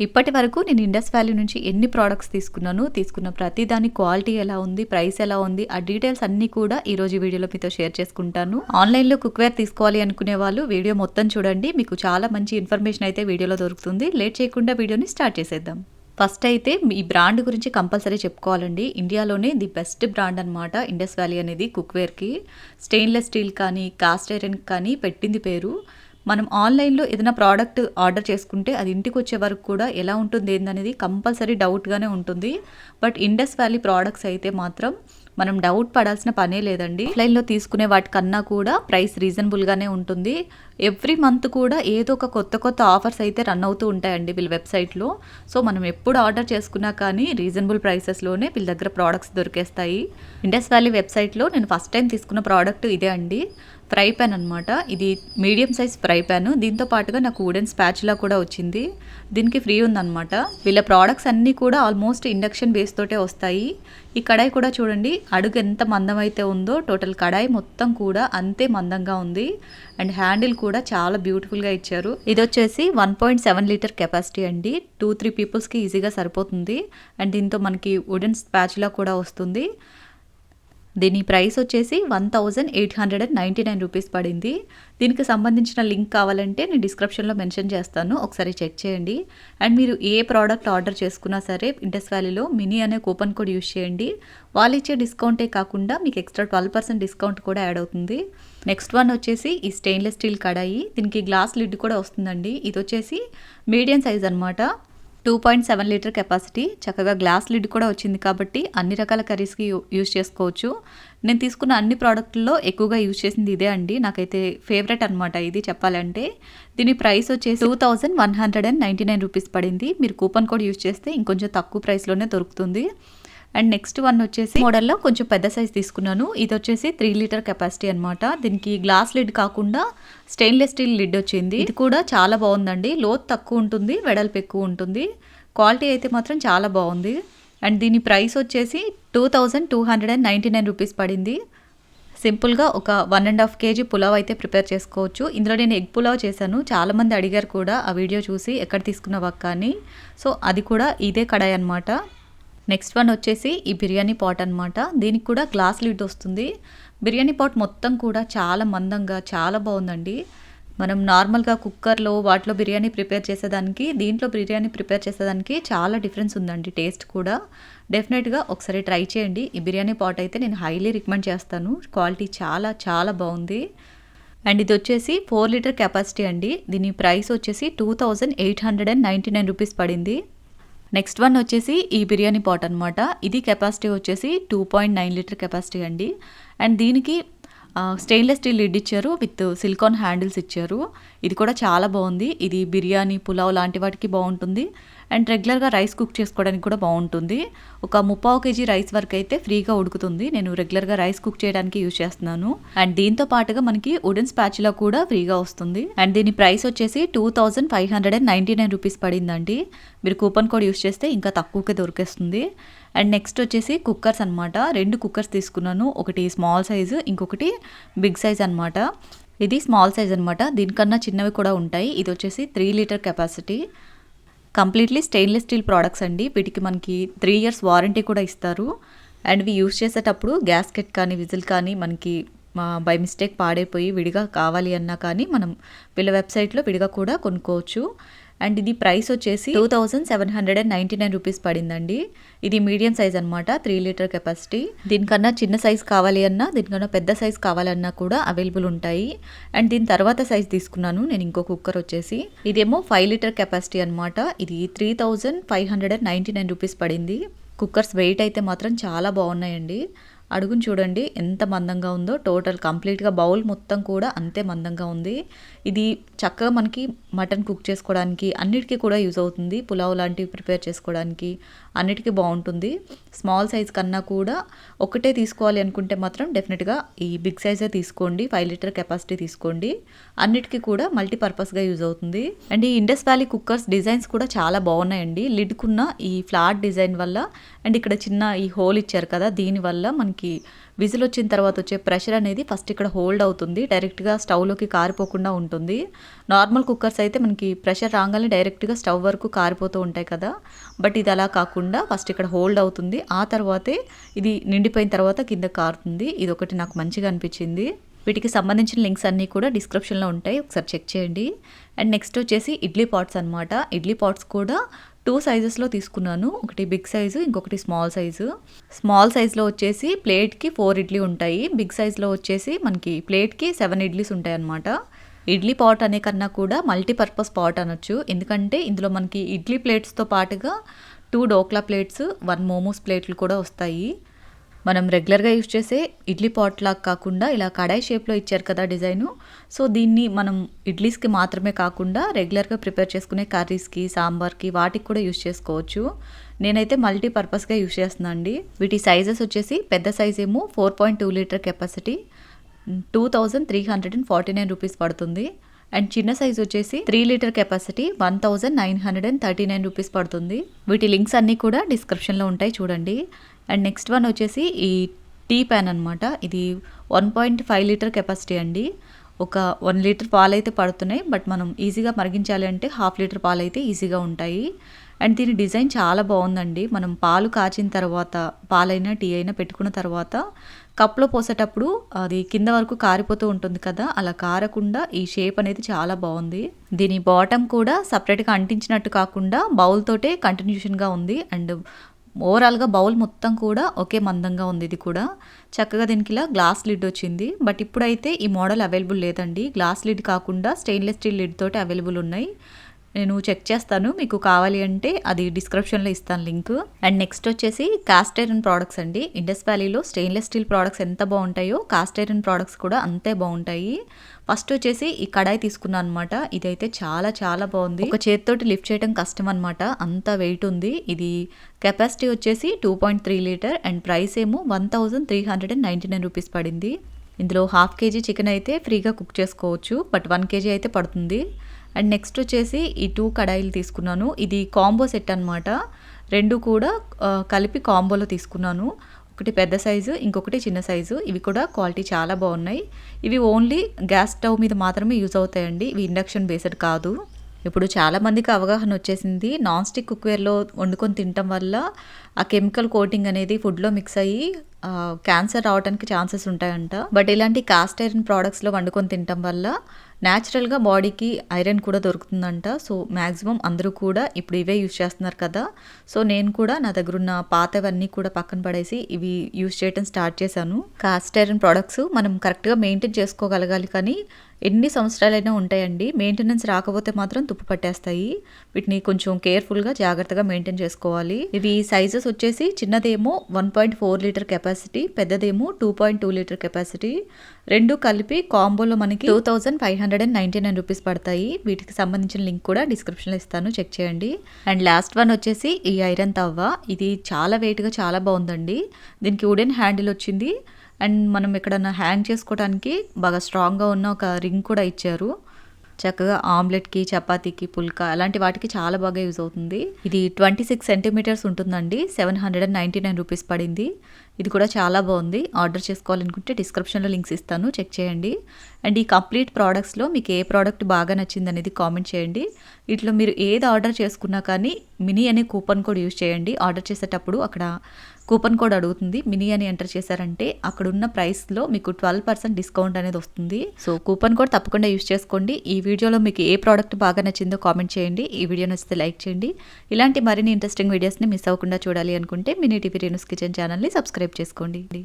ఇప్పటి వరకు నేను ఇండస్ వ్యాలీ నుంచి ఎన్ని ప్రొడక్ట్స్ తీసుకున్నాను, తీసుకున్న ప్రతి దాని క్వాలిటీ ఎలా ఉంది, ప్రైస్ ఎలా ఉంది, ఆ డీటెయిల్స్ అన్నీ కూడా ఈరోజు వీడియోలో మీతో షేర్ చేసుకుంటాను. ఆన్లైన్లో కుక్వేర్ తీసుకోవాలి అనుకునే వాళ్ళు వీడియో మొత్తం చూడండి, మీకు చాలా మంచి ఇన్ఫర్మేషన్ అయితే వీడియోలో దొరుకుతుంది. లేట్ చేయకుండా వీడియోని స్టార్ట్ చేసేద్దాం. ఫస్ట్ అయితే ఈ బ్రాండ్ గురించి కంపల్సరీ చెప్పుకోవాలండి. ఇండియాలోనే ది బెస్ట్ బ్రాండ్ అనమాట ఇండస్ వ్యాలీ అనేది కుక్వేర్కి. స్టెయిన్లెస్ స్టీల్ కానీ కాస్ట్ ఐరన్ కానీ పెట్టింది పేరు. మనం ఆన్లైన్లో ఏదైనా ప్రోడక్ట్ ఆర్డర్ చేసుకుంటే అది ఇంటికి వచ్చే వరకు కూడా ఎలా ఉంటుంది ఏందనేది కంపల్సరీ డౌట్గానే ఉంటుంది. బట్ ఇండస్ వ్యాలీ ప్రోడక్ట్స్ అయితే మాత్రం మనం డౌట్ పడాల్సిన పనే లేదండి. ఆన్లైన్లో తీసుకునే వాటికన్నా కూడా ప్రైస్ రీజనబుల్గానే ఉంటుంది. ఎవ్రీ మంత్ కూడా ఏదో ఒక కొత్త ఆఫర్స్ అయితే రన్ అవుతూ ఉంటాయండి వీళ్ళ వెబ్సైట్లో. సో మనం ఎప్పుడు ఆర్డర్ చేసుకున్నా కానీ రీజనబుల్ ప్రైసెస్లోనే వీళ్ళ దగ్గర ప్రోడక్ట్స్ దొరికేస్తాయి. ఇండస్ వ్యాలీ వెబ్సైట్లో నేను ఫస్ట్ టైం తీసుకున్న ప్రోడక్ట్ ఇదే అండి, ఫ్రై ప్యాన్ అనమాట. ఇది మీడియం సైజ్ ఫ్రై ప్యాన్. దీంతో పాటుగా నాకు వుడెన్ స్పాచులా కూడా వచ్చింది. దీనికి ఫ్రీ ఉందన్నమాట. వీళ్ళ ప్రోడక్ట్స్ అన్నీ కూడా ఆల్మోస్ట్ ఇండక్షన్ బేస్ తోటే వస్తాయి. ఈ కడాయి కూడా చూడండి, అడుగు ఎంత మందం అయితే ఉందో టోటల్ కడాయి మొత్తం కూడా అంతే మందంగా ఉంది. అండ్ హ్యాండిల్ కూడా చాలా బ్యూటిఫుల్గా ఇచ్చారు. ఇది వచ్చేసి 1.7 లీటర్ కెపాసిటీ అండి. 2-3 పీపుల్స్కి ఈజీగా సరిపోతుంది. అండ్ దీంతో మనకి వుడెన్ స్పాచులా కూడా వస్తుంది. దీని ప్రైస్ వచ్చేసి 1899 రూపీస్ పడింది. దీనికి సంబంధించిన లింక్ కావాలంటే నేను డిస్క్రిప్షన్లో మెన్షన్ చేస్తాను, ఒకసారి చెక్ చేయండి. అండ్ మీరు ఏ ప్రోడక్ట్ ఆర్డర్ చేసుకున్నా సరే ఇండస్ వ్యాలీలో మినీ అనే కూపన్ కోడ్ యూస్ చేయండి. వాళ్ళు ఇచ్చే డిస్కౌంటే కాకుండా మీకు ఎక్స్ట్రా 12% డిస్కౌంట్ కూడా యాడ్ అవుతుంది. నెక్స్ట్ వన్ వచ్చేసి ఈ స్టెయిన్లెస్ స్టీల్ కడాయి. దీనికి గ్లాస్ లిడ్ కూడా వస్తుందండి. ఇది వచ్చేసి మీడియం సైజ్ అనమాట. 2.7 లీటర్ కెపాసిటీ. చక్కగా గ్లాస్ లిడ్ కూడా వచ్చింది కాబట్టి అన్ని రకాల కర్రీస్కి యూజ్ చేసుకోవచ్చు. నేను తీసుకున్న అన్ని ప్రోడక్ట్లో ఎక్కువగా యూజ్ చేసింది ఇదే అండి. నాకైతే ఫేవరెట్ అనమాట ఇది చెప్పాలంటే. దీని ప్రైస్ వచ్చేసి 2199 రూపీస్ పడింది. మీరు కూపన్ కోడ్ యూజ్ చేస్తే ఇంకొంచెం తక్కువ ప్రైస్లోనే దొరుకుతుంది. అండ్ నెక్స్ట్ వన్ వచ్చేసి మోడల్లో కొంచెం పెద్ద సైజ్ తీసుకున్నాను. ఇది వచ్చేసి 3 లీటర్ కెపాసిటీ అనమాట. దీనికి గ్లాస్ లిడ్ కాకుండా స్టెయిన్లెస్ స్టీల్ లిడ్ వచ్చింది. ఇది కూడా చాలా బాగుందండి. లోతు తక్కువ ఉంటుంది, వెడల్పు ఎక్కువ ఉంటుంది. క్వాలిటీ అయితే మాత్రం చాలా బాగుంది. అండ్ దీని ప్రైస్ వచ్చేసి 2299 రూపీస్ పడింది. సింపుల్గా ఒక 1.5 kg పులావ్ అయితే ప్రిపేర్ చేసుకోవచ్చు. ఇందులో నేను ఎగ్ పులావ్ చేశాను. చాలామంది అడిగారు కూడా ఆ వీడియో చూసి ఎక్కడ తీసుకున్నావా అని. సో అది కూడా ఇదే కడాయి అనమాట. నెక్స్ట్ వన్ వచ్చేసి ఈ బిర్యానీ పాట్ అనమాట. దీనికి కూడా గ్లాస్ లిడ్ వస్తుంది. బిర్యానీ పాట్ మొత్తం కూడా చాలా మందంగా చాలా బాగుందండి. మనం నార్మల్గా కుక్కర్లో వాటిలో బిర్యానీ ప్రిపేర్ చేసేదానికి దీంట్లో బిర్యానీ ప్రిపేర్ చేసేదానికి చాలా డిఫరెన్స్ ఉందండి. టేస్ట్ కూడా డెఫినెట్గా ఒకసారి ట్రై చేయండి. ఈ బిర్యానీ పాట్ అయితే నేను హైలీ రికమెండ్ చేస్తాను. క్వాలిటీ చాలా చాలా బాగుంది. అండ్ ఇది వచ్చేసి 4 లీటర్ కెపాసిటీ అండి. దీని ప్రైస్ వచ్చేసి 2899 రూపీస్ పడింది. నెక్స్ట్ వన్ వచ్చేసి ఈ బిర్యానీ పాట్ అనమాట. ఇది కెపాసిటీ వచ్చేసి 2.9 లీటర్ కెపాసిటీ అండి. అండ్ దీనికి స్టెయిన్లెస్ స్టీల్ లిడ్ ఇచ్చారు, విత్ సిలికాన్ హ్యాండిల్స్ ఇచ్చారు. ఇది కూడా చాలా బాగుంది. ఇది బిర్యానీ, పులావ్ లాంటి వాటికి బాగుంటుంది. అండ్ రెగ్యులర్గా రైస్ కుక్ చేసుకోవడానికి కూడా బాగుంటుంది. ఒక 3/4 kg రైస్ వరకు అయితే ఫ్రీగా ఉడుకుతుంది. నేను రెగ్యులర్గా రైస్ కుక్ చేయడానికి యూజ్ చేస్తున్నాను. అండ్ దీంతో పాటుగా మనకి వుడెన్ స్పాచులా కూడా ఫ్రీగా వస్తుంది. అండ్ దీని ప్రైస్ వచ్చేసి 2599 రూపీస్ పడిందండి. మీరు కూపన్ కోడ్ యూజ్ చేస్తే ఇంకా తక్కువకే దొరికేస్తుంది. అండ్ నెక్స్ట్ వచ్చేసి కుక్కర్స్ అనమాట. 2 కుక్కర్స్ తీసుకున్నాను. ఒకటి స్మాల్ సైజు, ఇంకొకటి బిగ్ సైజ్ అనమాట. ఇది స్మాల్ సైజ్ అనమాట. దీనికన్నా చిన్నవి కూడా ఉంటాయి. ఇది వచ్చేసి 3 litre capacity. Completely stainless steel products అండి. వీటికి మనకి 3 years వారంటీ కూడా ఇస్తారు. అండ్ ఇవి యూజ్ చేసేటప్పుడు గ్యాస్కెట్ కానీ విజిల్ కానీ మనకి బై మిస్టేక్ పాడైపోయి విడిగా కావాలి అన్నా కానీ మనం వీళ్ళ వెబ్సైట్లో విడిగా కూడా కొనుక్కోవచ్చు. అండ్ ఇది ప్రైస్ వచ్చేసి 2799 రూపీస్ పడిందండి. ఇది మీడియం సైజ్ అనమాట. 3 లీటర్ కెపాసిటీ. దీనికన్నా చిన్న సైజ్ కావాలి అన్నా, దీనికన్నా పెద్ద సైజ్ కావాలన్నా కూడా అవైలబుల్ ఉంటాయి. అండ్ దీని తర్వాత సైజ్ తీసుకున్నాను నేను ఇంకో కుక్కర్ వచ్చేసి. ఇదేమో 5 లీటర్ కెపాసిటీ అనమాట. ఇది 3599 రూపీస్ పడింది. కుక్కర్స్ వెయిట్ అయితే మాత్రం చాలా బాగున్నాయండి. అడుగును చూడండి ఎంత మందంగా ఉందో. టోటల్ కంప్లీట్గా బౌల్ మొత్తం కూడా అంతే మందంగా ఉంది. ఇది చక్కగా మనకి మటన్ కుక్ చేసుకోవడానికి అన్నిటికీ కూడా యూజ్ అవుతుంది. పులావ్ లాంటివి ప్రిపేర్ చేసుకోవడానికి అన్నిటికీ బాగుంటుంది. స్మాల్ సైజ్ కన్నా కూడా ఒకటే తీసుకోవాలి అనుకుంటే మాత్రం డెఫినెట్గా ఈ బిగ్ సైజే తీసుకోండి. 5 లీటర్ కెపాసిటీ తీసుకోండి. అన్నిటికీ కూడా మల్టీపర్పస్గా యూజ్ అవుతుంది. అండ్ ఈ ఇండస్ వ్యాలీ కుక్కర్స్ డిజైన్స్ కూడా చాలా బాగున్నాయండి. లిడ్కున్న ఈ ఫ్లాట్ డిజైన్ వల్ల అండ్ ఇక్కడ చిన్న ఈ హోల్ ఇచ్చారు కదా, దీనివల్ల మనకి మనకి విజిల్ వచ్చిన తర్వాత వచ్చే ప్రెషర్ అనేది ఫస్ట్ ఇక్కడ హోల్డ్ అవుతుంది, డైరెక్ట్గా స్టవ్లోకి కారిపోకుండా ఉంటుంది. నార్మల్ కుక్కర్స్ అయితే మనకి ప్రెషర్ రాగానే డైరెక్ట్గా స్టవ్ వరకు కారిపోతూ ఉంటాయి కదా, బట్ ఇది అలా కాకుండా ఫస్ట్ ఇక్కడ హోల్డ్ అవుతుంది, ఆ తర్వాతే ఇది నిండిపోయిన తర్వాత కింద కారుతుంది. ఇది ఒకటి నాకు మంచిగా అనిపించింది. వీటికి సంబంధించిన లింక్స్ అన్నీ కూడా డిస్క్రిప్షన్లో ఉంటాయి, ఒకసారి చెక్ చేయండి. అండ్ నెక్స్ట్ వచ్చేసి ఇడ్లీ పాట్స్ అనమాట. ఇడ్లీ పాట్స్ కూడా 2 సైజెస్లో తీసుకున్నాను, ఒకటి బిగ్ సైజు, ఇంకొకటి స్మాల్ సైజు. స్మాల్ సైజులో వచ్చేసి ప్లేట్కి 4 ఇడ్లీ ఉంటాయి, బిగ్ సైజులో వచ్చేసి మనకి ప్లేట్కి 7 ఇడ్లీస్ ఉంటాయి అన్నమాట. ఇడ్లీ పాట్ అనే కన్నా కూడా మల్టీపర్పస్ పాట్ అనొచ్చు, ఎందుకంటే ఇందులో మనకి ఇడ్లీ ప్లేట్స్తో పాటుగా 2 డోక్లా ప్లేట్స్, 1 మోమోస్ ప్లేట్లు కూడా వస్తాయి. మనం రెగ్యులర్గా యూజ్ చేసే ఇడ్లీ పాట్ లాగా కాకుండా ఇలా కడాయి షేప్లో ఇచ్చారు కదా డిజైను. సో దీన్ని మనం ఇడ్లీస్కి మాత్రమే కాకుండా రెగ్యులర్గా ప్రిపేర్ చేసుకునే కర్రీస్కి, సాంబార్కి, వాటికి కూడా యూజ్ చేసుకోవచ్చు. నేనైతే మల్టీపర్పస్గా యూజ్ చేస్తున్నాను అండి. వీటి సైజెస్ వచ్చేసి పెద్ద సైజ్ ఏమో 4.2 లీటర్ కెపాసిటీ, 2349 రూపీస్ పడుతుంది. అండ్ చిన్న సైజ్ వచ్చేసి 3 లీటర్ కెపాసిటీ, 1939 రూపీస్ పడుతుంది. వీటి లింక్స్ అన్నీ కూడా డిస్క్రిప్షన్లో ఉంటాయి, చూడండి. అండ్ నెక్స్ట్ వన్ వచ్చేసి ఈ టీ ప్యాన్ అనమాట. ఇది 1.5 లీటర్ కెపాసిటీ అండి. ఒక 1 లీటర్ పాలు అయితే పడుతున్నాయి, బట్ మనం ఈజీగా మరిగించాలి అంటే 1/2 లీటర్ పాలు అయితే ఈజీగా ఉంటాయి. అండ్ దీని డిజైన్ చాలా బాగుందండి. మనం పాలు కాచిన తర్వాత, పాలైనా టీ అయినా పెట్టుకున్న తర్వాత కప్లో పోసేటప్పుడు అది కింద వరకు కారిపోతూ ఉంటుంది కదా, అలా కారకుండా ఈ షేప్ అనేది చాలా బాగుంది. దీని బాటమ్ కూడా సపరేట్గా అంటించినట్టు కాకుండా బౌల్ తోటే కంటిన్యూషన్గా ఉంది. అండ్ ఓవరాల్గా బౌల్ మొత్తం కూడా ఒకే మందంగా ఉంది. ఇది కూడా చక్కగా దీనికి ఇలా గ్లాస్ లిడ్ వచ్చింది, బట్ ఇప్పుడైతే ఈ మోడల్ అవైలబుల్ లేదండి. గ్లాస్ లిడ్ కాకుండా స్టెయిన్లెస్ స్టీల్ లిడ్ తోటి అవైలబుల్ ఉన్నాయి. నేను చెక్ చేస్తాను, మీకు కావాలి అంటే అది డిస్క్రిప్షన్లో ఇస్తాను లింక్. అండ్ నెక్స్ట్ వచ్చేసి కాస్ట్ ఐరన్ ప్రోడక్ట్స్ అండి. ఇండస్ వ్యాలీలో స్టెయిన్లెస్ స్టీల్ ప్రోడక్ట్స్ ఎంత బాగుంటాయో కాస్ట్ ఐరన్ ప్రోడక్ట్స్ కూడా అంతే బాగుంటాయి. ఫస్ట్ వచ్చేసి ఈ కడాయి తీసుకున్నాను అనమాట. ఇదైతే చాలా చాలా బాగుంది, ఒక చేతితోటి లిఫ్ట్ చేయడం కష్టం అనమాట, అంత వెయిట్ ఉంది. ఇది కెపాసిటీ వచ్చేసి 2.3 లీటర్ అండ్ ప్రైస్ ఏమో 1399 రూపీస్ పడింది. ఇందులో 1/2 kg చికెన్ అయితే ఫ్రీగా కుక్ చేసుకోవచ్చు, బట్ 1 kg అయితే పడుతుంది. అండ్ నెక్స్ట్ వచ్చేసి ఈ 2 కడాయిలు తీసుకున్నాను. ఇది కాంబో సెట్ అనమాట, 2 కూడా కలిపి కాంబోలో తీసుకున్నాను. ఒకటి పెద్ద సైజు, ఇంకొకటి చిన్న సైజు. ఇవి కూడా క్వాలిటీ చాలా బాగున్నాయి. ఇవి ఓన్లీ గ్యాస్ స్టవ్ మీద మాత్రమే యూజ్ అవుతాయండి, ఇవి ఇండక్షన్ బేస్డ్ కాదు. ఇప్పుడు చాలామందికి అవగాహన వచ్చేసింది, నాన్ స్టిక్ కుక్వేర్లో వండుకొని తినటం వల్ల ఆ కెమికల్ కోటింగ్ అనేది ఫుడ్లో మిక్స్ అయ్యి క్యాన్సర్ రావడానికి ఛాన్సెస్ ఉంటాయంట. బట్ ఇలాంటి కాస్ట్ ఐరన్ ప్రోడక్ట్స్లో వండుకొని తినటం వల్ల న్యాచురల్గా బాడీకి ఐరన్ కూడా దొరుకుతుందంట. సో మ్యాక్సిమం అందరూ కూడా ఇప్పుడు ఇవే యూజ్ చేస్తున్నారు కదా, సో నేను కూడా నా దగ్గర ఉన్న పాతవన్నీ కూడా పక్కన పడేసి ఇవి యూజ్ చేయడం స్టార్ట్ చేశాను. కాస్ట్ ఐరన్ ప్రోడక్ట్స్ మనం కరెక్ట్గా మెయింటైన్ చేసుకోగలగాలి, కానీ ఎన్ని సంవత్సరాలైనా ఉంటాయండి, మెయింటెనెన్స్ రాకపోతే మాత్రం తుప్పు పట్టేస్తాయి. వీటిని కొంచెం కేర్ఫుల్గా జాగ్రత్తగా మెయింటైన్ చేసుకోవాలి. ఇవి సైజెస్ వచ్చేసి చిన్నదేమో 1.4 లీటర్ కెపాసిటీ, పెద్దదేమో 2.2 లీటర్ కెపాసిటీ. 2 కలిపి కాంబోలో మనకి 2599 రూపీస్ పడతాయి. వీటికి సంబంధించిన లింక్ కూడా డిస్క్రిప్షన్లో ఇస్తాను, చెక్ చేయండి. అండ్ లాస్ట్ వన్ వచ్చేసి ఈ ఐరన్ తవ్వ. ఇది చాలా వెయిట్గా చాలా బాగుందండి. దీనికి వుడెన్ హ్యాండిల్ వచ్చింది అండ్ మనం ఎక్కడన్నా హ్యాంగ్ చేసుకోవడానికి బాగా స్ట్రాంగ్గా ఉన్న ఒక రింగ్ కూడా ఇచ్చారు. చక్కగా ఆమ్లెట్కి, చపాతీకి, పుల్కా అలాంటి వాటికి చాలా బాగా యూజ్ అవుతుంది. ఇది 26 సెంటీమీటర్స్ ఉంటుందండి, 799 రూపీస్ పడింది. ఇది కూడా చాలా బాగుంది. ఆర్డర్ చేసుకోవాలనుకుంటే డిస్క్రిప్షన్లో లింక్స్ ఇస్తాను, చెక్ చేయండి. అండ్ ఈ కంప్లీట్ ప్రోడక్ట్స్లో మీకు ఏ ప్రోడక్ట్ బాగా నచ్చింది అనేది కామెంట్ చేయండి. వీటిలో మీరు ఏది ఆర్డర్ చేసుకున్నా కానీ మినీ అనే కూపన్ కోడ్ యూజ్ చేయండి. ఆర్డర్ చేసేటప్పుడు అక్కడ కూపన్ కోడ్ అడుగుతుంది, మినీ అని ఎంటర్ చేశారంటే అక్కడ ఉన్న ప్రైస్లో మీకు 12% డిస్కౌంట్ అనేది వస్తుంది. సో కూపన్ కోడ్ తప్పకుండా యూజ్ చేసుకోండి. ఈ వీడియోలో మీకు ఏ ప్రోడక్ట్ బాగా నచ్చిందో కామెంట్ చేయండి. ఈ వీడియో నచ్చితే లైక్ చేయండి. ఇలాంటి మరిన్ని ఇంట్రెస్టింగ్ వీడియోస్ని మిస్ అవ్వకుండా చూడాలి అనుకుంటే మినీ టీవీ రేణుస్ కిచెన్ ఛానల్ని సబ్స్క్రైబ్ చేసుకోండి.